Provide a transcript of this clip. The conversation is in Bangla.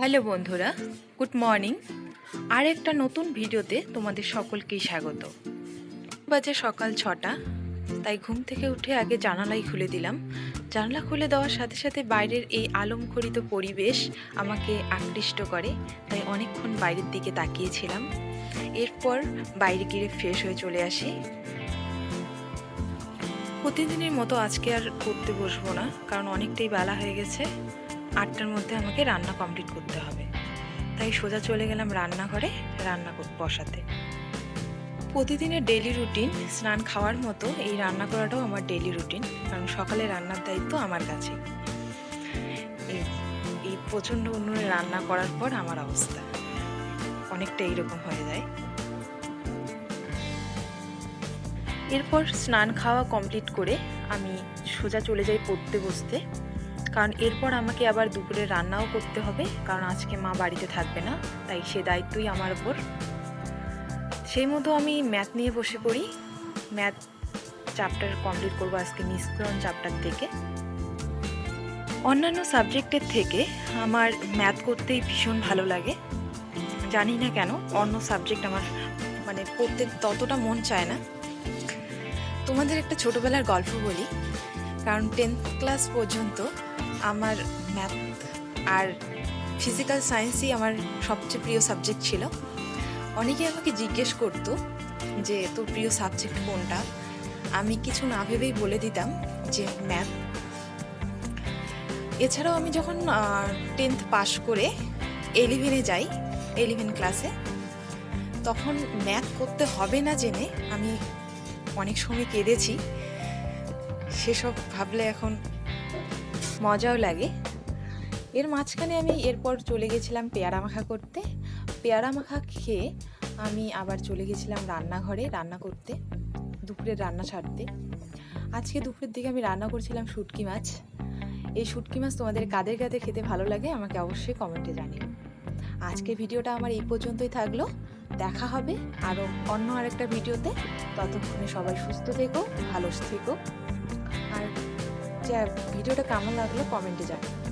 হ্যালো বন্ধুরা, গুড মর্নিং। আর একটা নতুন ভিডিওতে তোমাদের সকলকেই স্বাগত। বাজে সকাল 6টা, তাই ঘুম থেকে উঠে আগে জানালাই খুলে দিলাম। জানালা খুলে দেওয়ার সাথে সাথে বাইরের এই আলোমঘরিত পরিবেশ আমাকে আকৃষ্ট করে, তাই অনেকক্ষণ বাইরের দিকে তাকিয়েছিলাম। এরপর বাইরে গিয়ে ফ্রেশ হয়ে চলে আসি। প্রতিদিনের মতো আজকে আর করতে বসবো না, কারণ অনেকটাই বেলা হয়ে গেছে। 8টার মধ্যে আমাকে রান্না কমপ্লিট করতে হবে, তাই সোজা চলে গেলাম রান্নাঘরে রান্না বসাতে। প্রতিদিনের ডেইলি রুটিন স্নান খাওয়ার মতো এই রান্না করাটাও আমার ডেইলি রুটিন, কারণ সকালে রান্নার দায়িত্ব আমার কাছে। এই প্রচণ্ড উনুনে রান্না করার পর আমার অবস্থা অনেকটা এইরকম হয়ে যায়। এরপর স্নান খাওয়া কমপ্লিট করে আমি সোজা চলে যাই পড়তে বসতে, কারণ এরপর আমাকে আবার দুপুরে রান্নাও করতে হবে, কারণ আজকে মা বাড়িতে থাকবে না, তাই সে দায়িত্বই আমার ওপর। সেই মতো আমি ম্যাথ নিয়ে বসে পড়ি। ম্যাথ চ্যাপ্টার কমপ্লিট করবো আজকে, নিষ্করণ চ্যাপ্টার থেকে। অন্যান্য সাবজেক্টের থেকে আমার ম্যাথ করতেই ভীষণ ভালো লাগে। জানি না কেন অন্য সাবজেক্ট আমার পড়তে ততটা মন চায় না। তোমাদের একটা ছোটোবেলার গল্প বলি, কারণ 10th ক্লাস পর্যন্ত আমার ম্যাথ আর ফিজিক্যাল সায়েন্সই আমার সবচেয়ে প্রিয় সাবজেক্ট ছিল। অনেকে আমাকে জিজ্ঞেস করতো যে তোর প্রিয় সাবজেক্ট কোনটা। আমি কিছু না ভেবেই বলে দিতাম যে ম্যাথ। এছাড়াও আমি যখন 10th পাশ করে 11-এ যাই, 11 ক্লাসে, তখন ম্যাথ করতে হবে না জেনে আমি অনেক সময় কেঁদেছি। সেসব ভাবলে এখন মজাও লাগে। এর মাঝখানে আমি এরপর চলে গেছিলাম পেয়ারা মাখা করতে। পেয়ারা মাখা খেয়ে আমি আবার চলে গেছিলাম রান্নাঘরে রান্না করতে, দুপুরের রান্না ছাড়তে। আজকে দুপুরের দিকে আমি রান্না করছিলাম শুটকি মাছ। এই শুটকি মাছ তোমাদের কাদের কাদের খেতে ভালো লাগে আমাকে অবশ্যই কমেন্টে জানিও। আজকে ভিডিওটা আমার এই পর্যন্তই থাকলো। দেখা হবে আরও অন্য আরেকটা ভিডিওতে। ততক্ষণে সবাই সুস্থ থেকো, ভালো থেকো। আর ভিডিওটা কেমন লাগলো কমেন্টে জানিও।